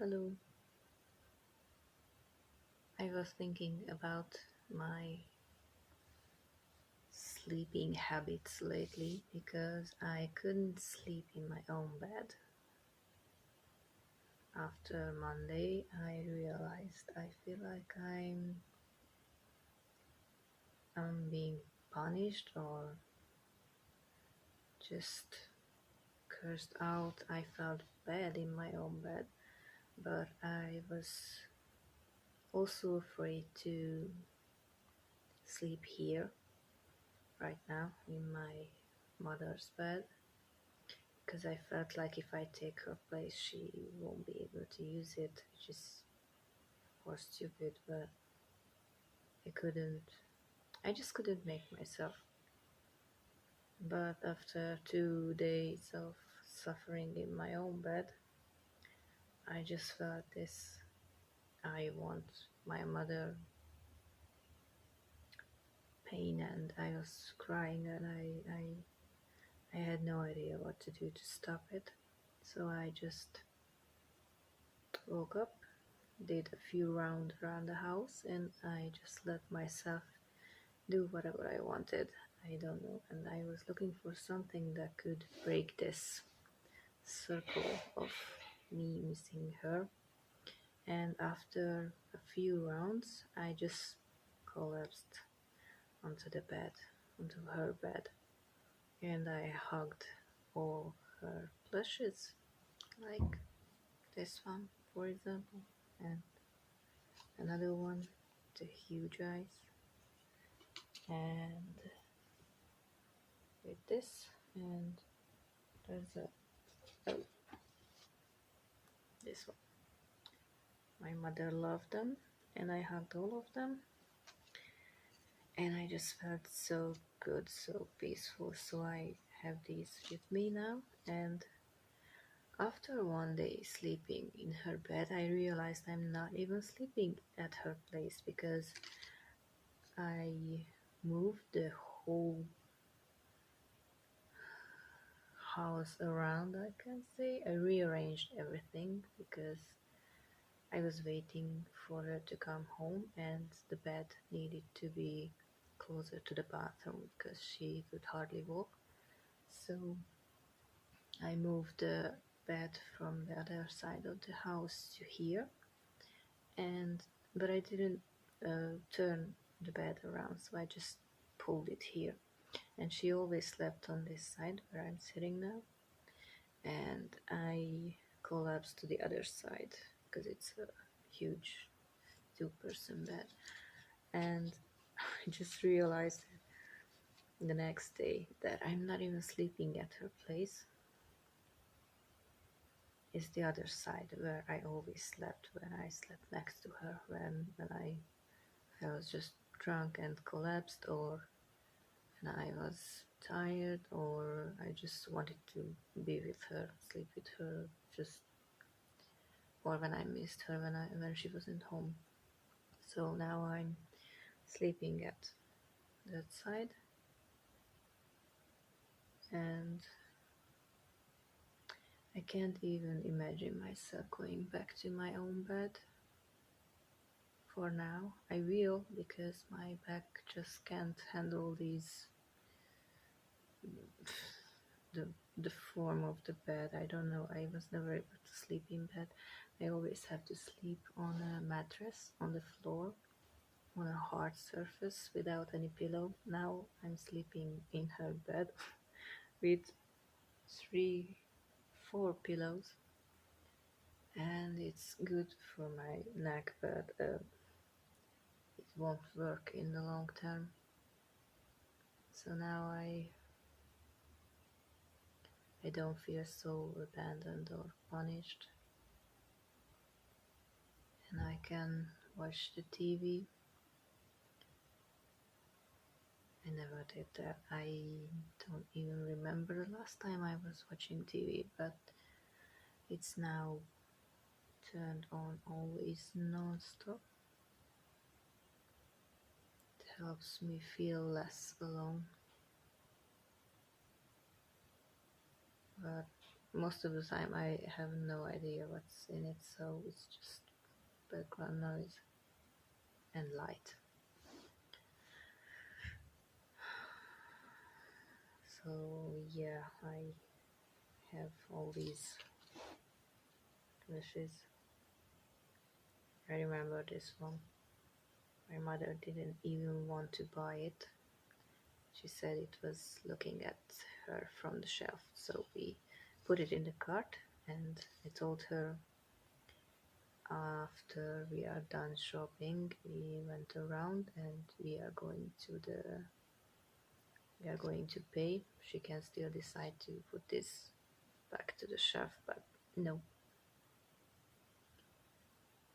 Hello. I was thinking about my sleeping habits lately because I couldn't sleep in my own bed. After Monday, I realized I feel like I'm being punished or just cursed out. I felt bad in my own bed, but I was also afraid to sleep here right now in my mother's bed because I felt like if I take her place, she won't be able to use it, which is of course stupid, but I couldn't, I just couldn't make myself. But after 2 days of suffering in my own bed, I just felt this. I want my mother pain, and I was crying, and I had no idea what to do to stop it. So I just woke up, did a few rounds around the house, and I just let myself do whatever I wanted. I don't know. And I was looking for something that could break this circle of me missing her. And after a few rounds, I just collapsed onto the bed, onto her bed, and I hugged all her plushes, like this one, for example, and another one, the huge eyes, and with this, and there's a oh, this one. My mother loved them, and I hugged all of them, and I just felt so good, so peaceful. So I have these with me now, and after one day sleeping in her bed, I realized I'm not even sleeping at her place because I moved the whole house around, I can say. I rearranged everything because I was waiting for her to come home, and the bed needed to be closer to the bathroom because she could hardly walk. So I moved the bed from the other side of the house to here, and but I didn't turn the bed around, so I just pulled it here. And she always slept on this side where I'm sitting now, and I collapsed to the other side because it's a huge two-person bed. And I just realized the next day that I'm not even sleeping at her place. It's the other side where I always slept when I slept next to her when I was just drunk and collapsed, or when I was tired, or I just wanted to be with her, sleep with her, just or when I missed her when she wasn't home. So now I'm sleeping at that side, and I can't even imagine myself going back to my own bed for now. I will because my back just can't handle the the form of the bed. I don't know. I was never able to sleep in bed. I always have to sleep on a mattress on the floor on a hard surface without any pillow. Now I'm sleeping in her bed with three, four pillows, and it's good for my neck, but it won't work in the long term. So now I don't feel so abandoned or punished, and I can watch the TV. I never did that. I don't even remember the last time I was watching TV, but it's now turned on always non-stop. It helps me feel less alone. But Most of the time I have no idea what's in it, so it's just background noise and light. So yeah, I have all these plushes. I remember this one. My mother didn't even want to buy it. She said it was looking at her from the shelf, so we put it in the cart, and I told her after we are done shopping, we went around and we are going to pay. She can still decide to put this back to the shelf, but no,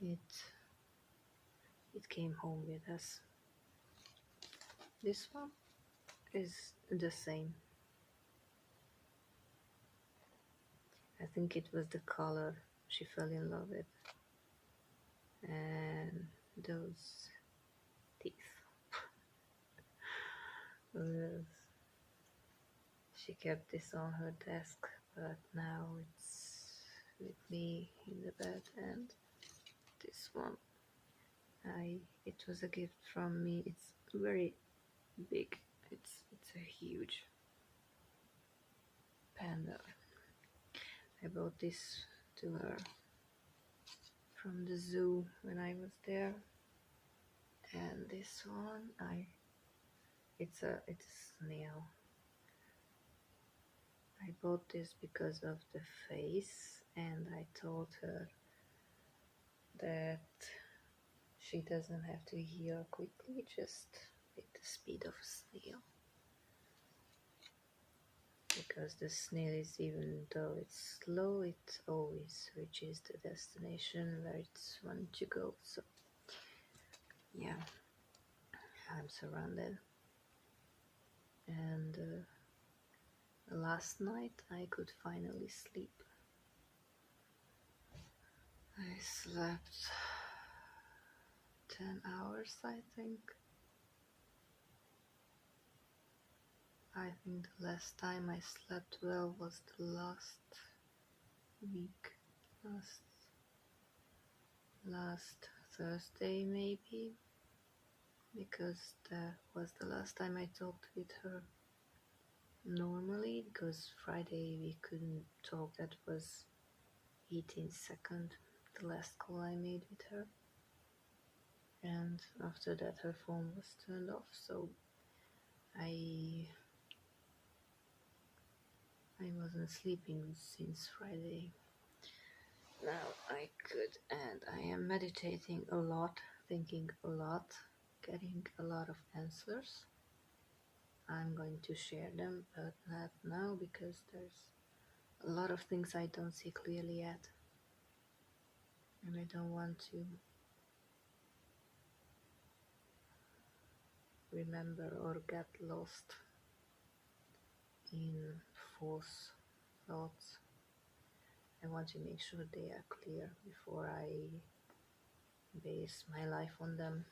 it it came home with us. This one is the same. I think it was the color she fell in love with, and those teeth. Ugh. She kept this on her desk, but now it's with me in the bed. And this one, it was a gift from me. It's very big. It's a huge panda. I bought this to her from the zoo when I was there. And this one, it's a snail. I bought this because of the face, and I told her that she doesn't have to heal quickly, just with the speed of a snail. Because the snail is, even though it's slow, it always reaches the destination where it's wanting to go. So yeah, I'm surrounded. And last night I could finally sleep. I slept 10 hours, I think. I think the last time I slept well was the last week, last Thursday maybe, because that was the last time I talked with her normally, because Friday we couldn't talk. That was 18-second, the last call I made with her, and after that her phone was turned off, so I wasn't sleeping since Friday. Now I could, and I am meditating a lot, thinking a lot, getting a lot of answers. I'm going to share them, but not now because there's a lot of things I don't see clearly yet, and I don't want to remember or get lost in false thoughts. I want to make sure they are clear before I base my life on them.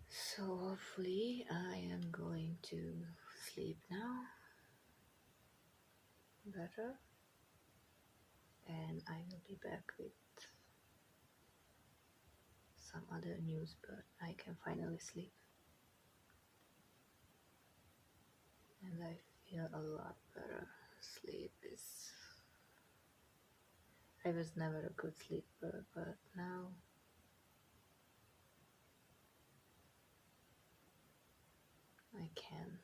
So hopefully I am going to sleep now better, and I will be back with some other news, but I can finally sleep. And I feel a lot better. Sleep is... I was never a good sleeper, but now I can.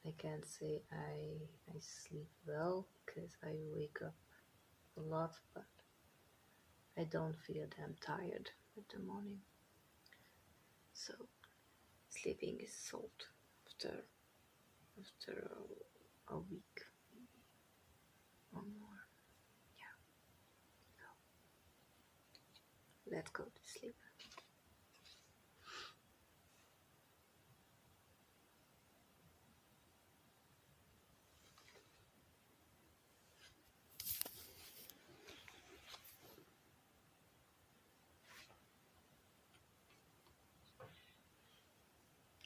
I can't say I sleep well because I wake up a lot, but I don't feel damn tired in the morning. So sleeping is solved after a week, maybe, or more. Yeah. So let's go to sleep.